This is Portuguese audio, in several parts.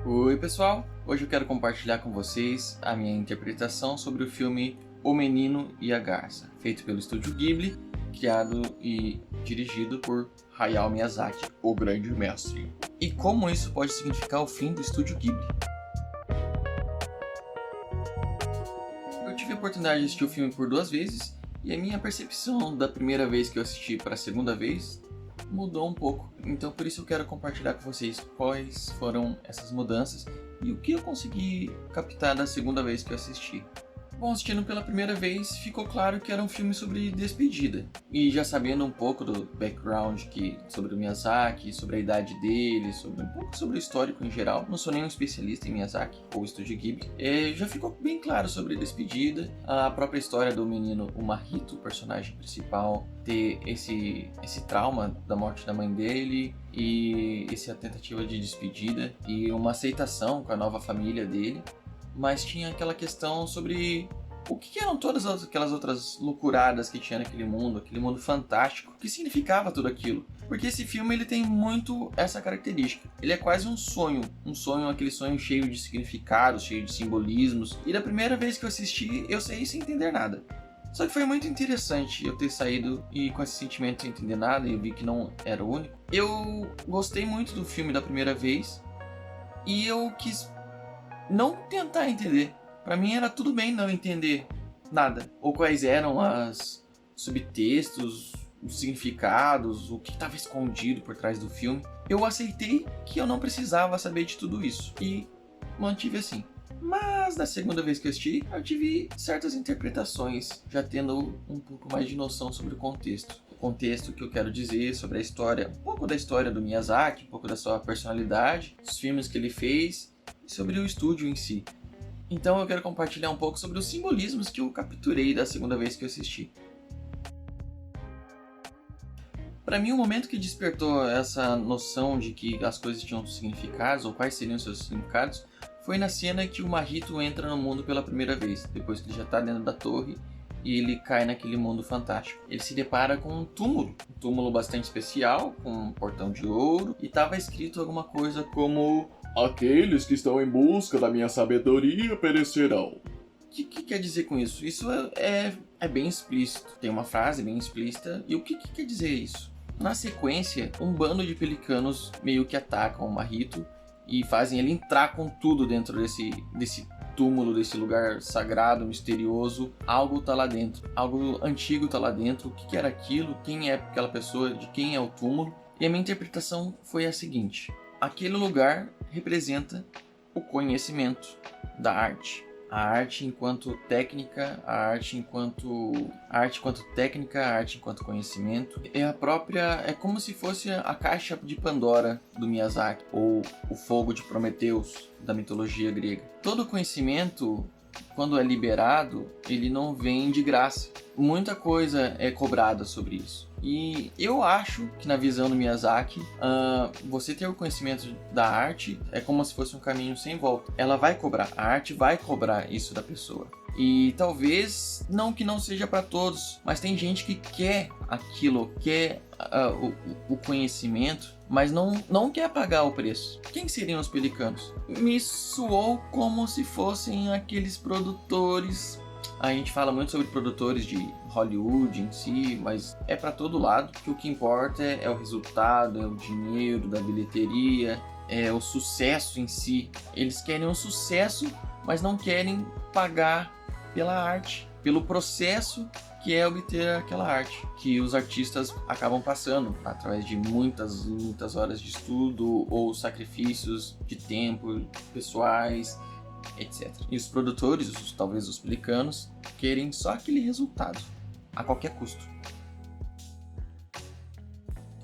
Oi pessoal, hoje eu quero compartilhar com vocês a minha interpretação sobre o filme O Menino e a Garça, feito pelo Estúdio Ghibli, criado e dirigido por Hayao Miyazaki, o grande mestre. E como isso pode significar o fim do Estúdio Ghibli. Eu tive a oportunidade de assistir o filme por 2 vezes e a minha percepção da primeira vez que eu assisti para a segunda vez mudou um pouco. Então por isso eu quero compartilhar com vocês quais foram essas mudanças e o que eu consegui captar da segunda vez que eu assisti. Bom, assistindo pela primeira vez, ficou claro que era um filme sobre despedida. E já sabendo um pouco do background sobre o Miyazaki, sobre a idade dele, um pouco sobre o histórico em geral, não sou nenhum especialista em Miyazaki ou Estúdio Ghibli, já ficou bem claro sobre a despedida, a própria história do menino, o Mahito, o personagem principal, ter esse trauma da morte da mãe dele e essa tentativa de despedida e uma aceitação com a nova família dele. Mas tinha aquela questão sobre o que eram todas aquelas outras loucuradas que tinha naquele mundo, aquele mundo fantástico, o que significava tudo aquilo. Porque esse filme ele tem muito essa característica. Ele é quase um sonho, aquele sonho cheio de significados, cheio de simbolismos. E da primeira vez que eu assisti, eu saí sem entender nada. Só que foi muito interessante eu ter saído e com esse sentimento sem entender nada, e eu vi que não era o único. Eu gostei muito do filme da primeira vez e eu quis não tentar entender. Pra mim era tudo bem não entender nada. Ou quais eram os subtextos, os significados, o que estava escondido por trás do filme. Eu aceitei que eu não precisava saber de tudo isso e mantive assim. Mas da segunda vez que eu assisti, eu tive certas interpretações, já tendo um pouco mais de noção sobre o contexto. O contexto que eu quero dizer sobre a história, um pouco da história do Miyazaki, um pouco da sua personalidade, os filmes que ele fez e sobre o estúdio em si. Então eu quero compartilhar um pouco sobre os simbolismos que eu capturei da segunda vez que eu assisti. Para mim, o momento que despertou essa noção de que as coisas tinham significados, ou quais seriam seus significados, foi na cena que o Mahito entra no mundo pela primeira vez, depois que ele já está dentro da torre e ele cai naquele mundo fantástico. Ele se depara com um túmulo bastante especial, com um portão de ouro, e estava escrito alguma coisa como: aqueles que estão em busca da minha sabedoria perecerão. O que quer dizer com isso? Isso é bem explícito. Tem uma frase bem explícita. E o que quer dizer isso? Na sequência, um bando de pelicanos meio que atacam o Mahito e fazem ele entrar com tudo dentro desse túmulo, desse lugar sagrado, misterioso. Algo tá lá dentro. Algo antigo tá lá dentro. O que era aquilo? Quem é aquela pessoa? De quem é o túmulo? E a minha interpretação foi a seguinte: aquele lugar representa o conhecimento da arte. A arte enquanto técnica, a arte enquanto técnica, a arte enquanto conhecimento. É como se fosse a caixa de Pandora do Miyazaki, ou o fogo de Prometeus da mitologia grega. Todo conhecimento, quando é liberado, ele não vem de graça. Muita coisa é cobrada sobre isso. E eu acho que na visão do Miyazaki, você ter o conhecimento da arte é como se fosse um caminho sem volta. Ela vai cobrar, a arte vai cobrar isso da pessoa. E talvez não que não seja para todos, mas tem gente que quer aquilo, quer o conhecimento, mas não quer pagar o preço. Quem seriam os pelicanos? Me soou como se fossem aqueles produtores. A gente fala muito sobre produtores de Hollywood em si, mas é para todo lado, que o que importa é o resultado, é o dinheiro da bilheteria, é o sucesso em si. Eles querem um sucesso, mas não querem pagar pela arte, pelo processo que é obter aquela arte, que os artistas acabam passando através de muitas horas de estudo ou sacrifícios de tempo pessoais, etc. E os produtores, talvez os pelicanos, querem só aquele resultado, a qualquer custo.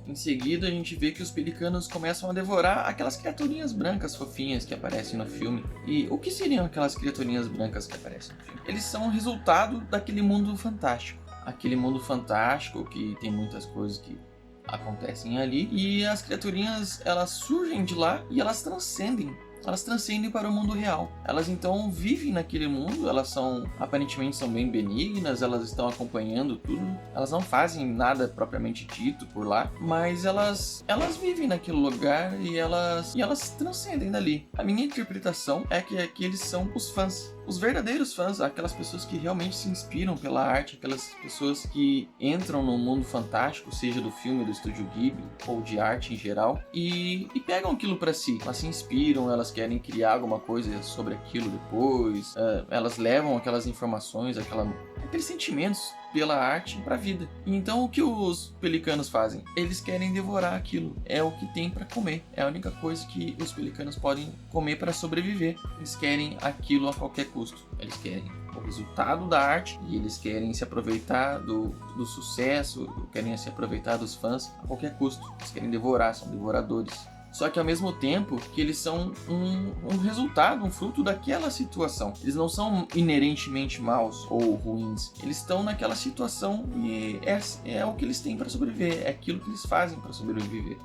Em seguida, a gente vê que os pelicanos começam a devorar aquelas criaturinhas brancas fofinhas que aparecem no filme. E o que seriam aquelas criaturinhas brancas que aparecem no filme? Eles são o resultado daquele mundo fantástico. Aquele mundo fantástico que tem muitas coisas que acontecem ali. E as criaturinhas, elas surgem de lá e elas transcendem elas transcendem para o mundo real. Elas então vivem naquele mundo, elas aparentemente são bem benignas, elas estão acompanhando tudo, elas não fazem nada propriamente dito por lá, mas elas vivem naquele lugar e elas transcendem dali. A minha interpretação é que aqueles são os fãs. Os verdadeiros fãs, aquelas pessoas que realmente se inspiram pela arte, aquelas pessoas que entram no mundo fantástico, seja do filme do Estúdio Ghibli ou de arte em geral, e pegam aquilo pra si. Elas se inspiram, elas querem criar alguma coisa sobre aquilo depois, elas levam aquelas informações, aqueles sentimentos pela arte pra vida. Então o que os pelicanos fazem? Eles querem devorar aquilo. É o que tem pra comer. É a única coisa que os pelicanos podem comer para sobreviver. Eles querem aquilo a qualquer custo. Eles querem o resultado da arte e eles querem se aproveitar do sucesso, querem se aproveitar dos fãs a qualquer custo. Eles querem devorar, são devoradores. Só que ao mesmo tempo que eles são um resultado, um fruto daquela situação. Eles não são inerentemente maus ou ruins. Eles estão naquela situação e é o que eles têm para sobreviver. É aquilo que eles fazem para sobreviver.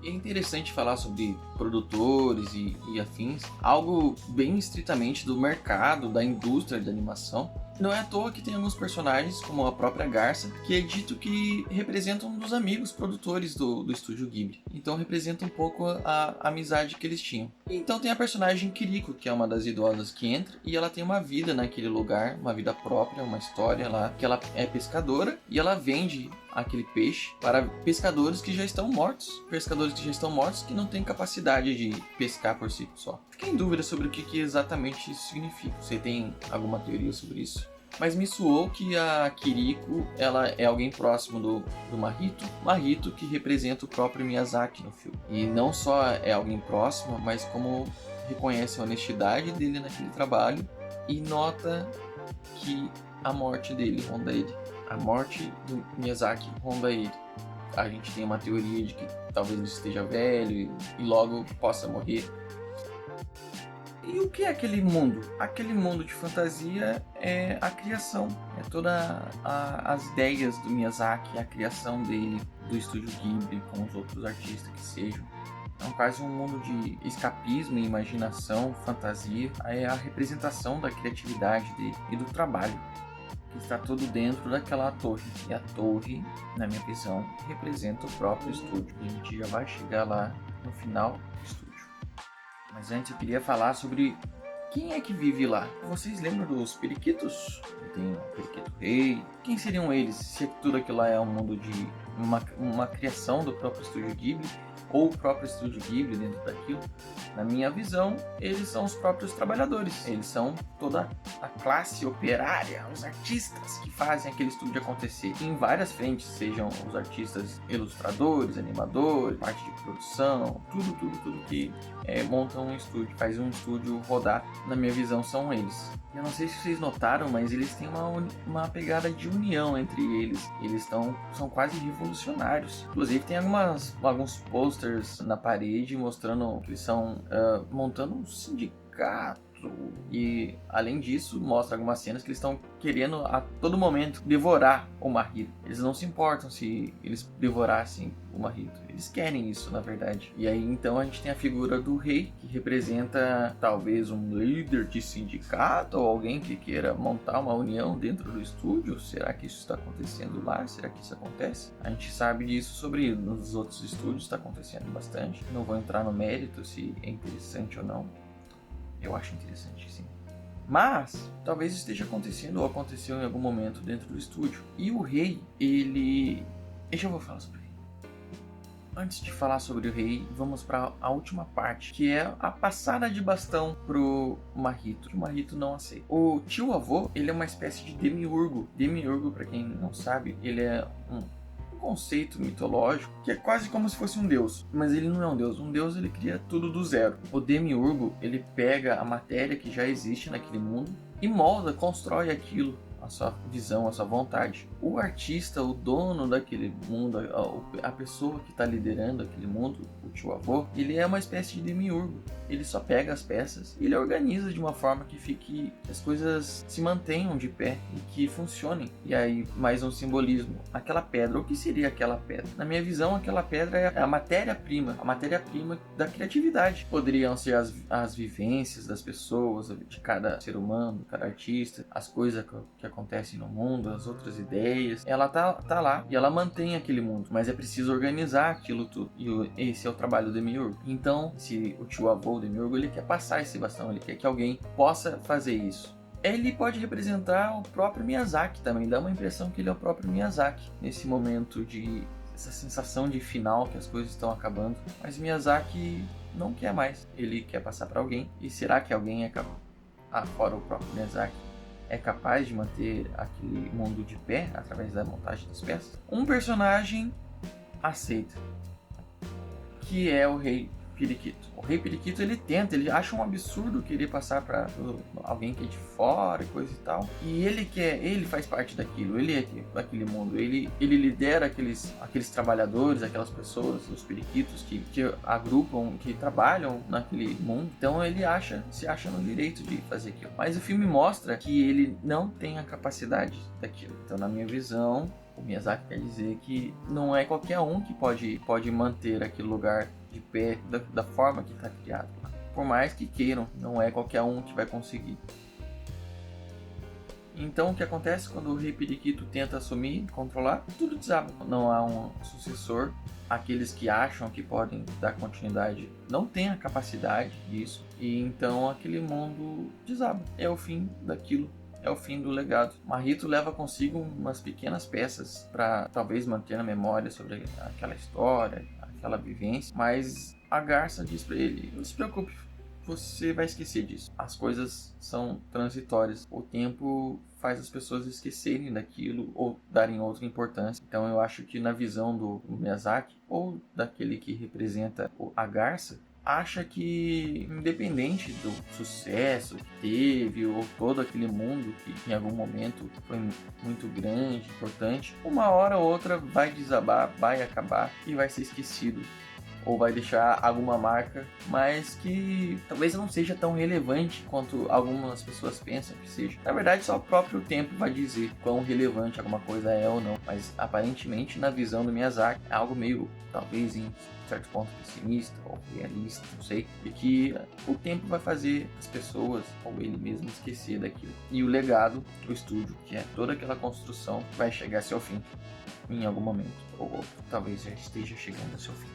É interessante falar sobre produtores e afins, algo bem estritamente do mercado, da indústria de animação. Não é à toa que tem alguns personagens, como a própria Garça, que é dito que representam um dos amigos produtores do Estúdio Ghibli. Então representa um pouco a amizade que eles tinham. Então tem a personagem Kiriko, que é uma das idosas que entra, e ela tem uma vida naquele lugar, uma vida própria, uma história lá, que ela é pescadora, e ela vende aquele peixe para pescadores que já estão mortos. Pescadores que já estão mortos que não têm capacidade de pescar por si só. Fiquei em dúvida sobre o que exatamente isso significa. Você tem alguma teoria sobre isso? Mas me soou que a Kiriko, ela é alguém próximo do Mahito. Mahito que representa o próprio Miyazaki no filme. E não só é alguém próximo, mas como reconhece a honestidade dele naquele trabalho e nota que a morte dele ronda ele. A morte do Miyazaki ronda ele. A gente tem uma teoria de que talvez ele esteja velho e logo possa morrer. E o que é aquele mundo? Aquele mundo de fantasia é a criação. É todas as ideias do Miyazaki, a criação dele, do Estúdio Ghibli, com os outros artistas que sejam. É quase um mundo de escapismo e imaginação, fantasia. É a representação da criatividade dele e do trabalho, que está tudo dentro daquela torre. E a torre, na minha visão, representa o próprio estúdio. E a gente já vai chegar lá no final do estúdio. Mas antes eu queria falar sobre quem é que vive lá. Vocês lembram dos periquitos? Tem o periquito rei. Quem seriam eles se tudo aquilo lá é um mundo de uma criação do próprio estúdio Ghibli? Ou o próprio estúdio Ghibli dentro daquilo? Na minha visão, eles são os próprios trabalhadores. Eles são toda a classe operária, os artistas que fazem aquele estúdio acontecer em várias frentes, sejam os artistas ilustradores, animadores, parte de produção, tudo que montam um estúdio, faz um estúdio rodar. Na minha visão, são eles. Eu não sei se vocês notaram, mas eles têm uma pegada de união entre eles. Eles são quase revolucionários. Inclusive tem alguns posters na parede mostrando que eles estão montando um sindicato. E além disso, mostra algumas cenas que eles estão querendo a todo momento devorar o Mahito. Eles não se importam se eles devorassem o Mahito. Eles querem isso, na verdade. E aí então a gente tem a figura do rei, que representa talvez um líder de sindicato ou alguém que queira montar uma união dentro do estúdio. Será que isso está acontecendo lá? Será que isso acontece? A gente sabe disso nos outros estúdios, está acontecendo bastante. Não vou entrar no mérito se é interessante ou não. Eu acho interessante, sim. Mas talvez esteja acontecendo ou aconteceu em algum momento dentro do estúdio. E o rei, ele... Eu já vou falar sobre o rei. Antes de falar sobre o rei, vamos para a última parte, que é a passada de bastão pro Mahito, que o Mahito não aceita. O tio-avô, ele é uma espécie de demiurgo. Demiurgo, para quem não sabe, ele é um conceito mitológico que é quase como se fosse um deus, mas ele não é um deus. Um deus, ele cria tudo do zero. O demiurgo, ele pega a matéria que já existe naquele mundo e molda, constrói aquilo a sua visão, a sua vontade. O artista, o dono daquele mundo, a pessoa que está liderando aquele mundo, o tio-avô, ele é uma espécie de demiurgo. Ele só pega as peças e ele organiza de uma forma que as coisas se mantenham de pé e que funcionem. E aí, mais um simbolismo. Aquela pedra, o que seria aquela pedra? Na minha visão, aquela pedra é a matéria-prima da criatividade. Poderiam ser as vivências das pessoas, de cada ser humano, cada artista, as coisas que acontecem no mundo, as outras ideias. Ela tá lá e ela mantém aquele mundo, mas é preciso organizar aquilo tudo. E esse é o trabalho do demiurgo. Então, se o tio-avô, o demiurgo, ele quer passar esse bastão, ele quer que alguém possa fazer isso. Ele pode representar o próprio Miyazaki também, dá uma impressão que ele é o próprio Miyazaki, nesse momento de essa sensação de final, que as coisas estão acabando. Mas Miyazaki não quer mais, ele quer passar para alguém. E será que alguém é capaz, fora o próprio Miyazaki, é capaz de manter aquele mundo de pé através da montagem das peças? Um personagem aceita, que é o Rei Periquito. O Rei Periquito, ele acha um absurdo querer passar para alguém que é de fora e coisa e tal. E ele faz parte daquilo, ele é daquele mundo, ele lidera aqueles trabalhadores, aquelas pessoas, os periquitos que agrupam, que trabalham naquele mundo. Então ele se acha no direito de fazer aquilo. Mas o filme mostra que ele não tem a capacidade daquilo. Então, na minha visão, o Miyazaki quer dizer que não é qualquer um que pode manter aquele lugar de pé da forma que está criado. Por mais que queiram, não é qualquer um que vai conseguir. Então o que acontece quando o Rei Periquito tenta assumir, controlar, tudo desaba. Não há um sucessor. Aqueles que acham que podem dar continuidade não têm a capacidade disso. E então aquele mundo desaba. É o fim daquilo. É o fim do legado. Marrito leva consigo umas pequenas peças para talvez manter a memória sobre aquela história, aquela vivência, mas a garça diz para ele: não se preocupe, você vai esquecer disso. As coisas são transitórias. O tempo faz as pessoas esquecerem daquilo ou darem outra importância. Então eu acho que na visão do Miyazaki, ou daquele que representa a garça, acha que, independente do sucesso que teve, ou todo aquele mundo que em algum momento foi muito grande, importante, uma hora ou outra vai desabar, vai acabar e vai ser esquecido. Ou vai deixar alguma marca, mas que talvez não seja tão relevante quanto algumas pessoas pensam que seja. Na verdade, só o próprio tempo vai dizer quão relevante alguma coisa é ou não. Mas aparentemente, na visão do Miyazaki, é algo meio, talvez em certo ponto, pessimista ou realista, não sei. E que o tempo vai fazer as pessoas, ou ele mesmo, esquecer daquilo. E o legado do estúdio, que é toda aquela construção, vai chegar ao seu fim em algum momento. Ou talvez já esteja chegando ao seu fim.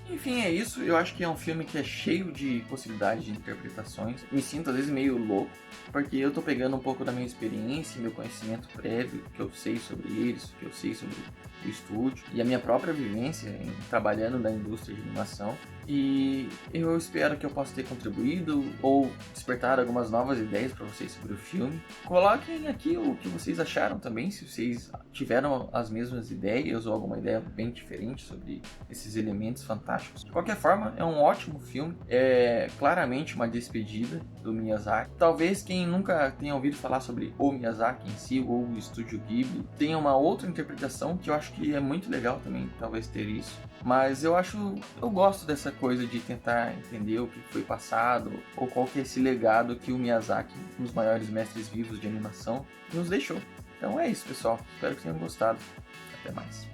Enfim, é isso. Eu acho que é um filme que é cheio de possibilidades de interpretações. Me sinto às vezes meio louco, porque eu tô pegando um pouco da minha experiência, meu conhecimento prévio, que eu sei sobre eles, que eu sei sobre o estúdio, e a minha própria vivência trabalhando na indústria de animação. E eu espero que eu possa ter contribuído ou despertar algumas novas ideias para vocês sobre o filme. Coloquem aqui o que vocês acharam também, se vocês tiveram as mesmas ideias ou alguma ideia bem diferente sobre esses elementos fantásticos. De qualquer forma, é um ótimo filme, é claramente uma despedida do Miyazaki. Talvez quem nunca tenha ouvido falar sobre o Miyazaki em si ou o Estúdio Ghibli tenha uma outra interpretação que eu acho que é muito legal também, talvez ter isso. Mas eu gosto dessa coisa de tentar entender o que foi passado ou qual que é esse legado que o Miyazaki, um dos maiores mestres vivos de animação, nos deixou. Então é isso, pessoal. Espero que tenham gostado. Até mais.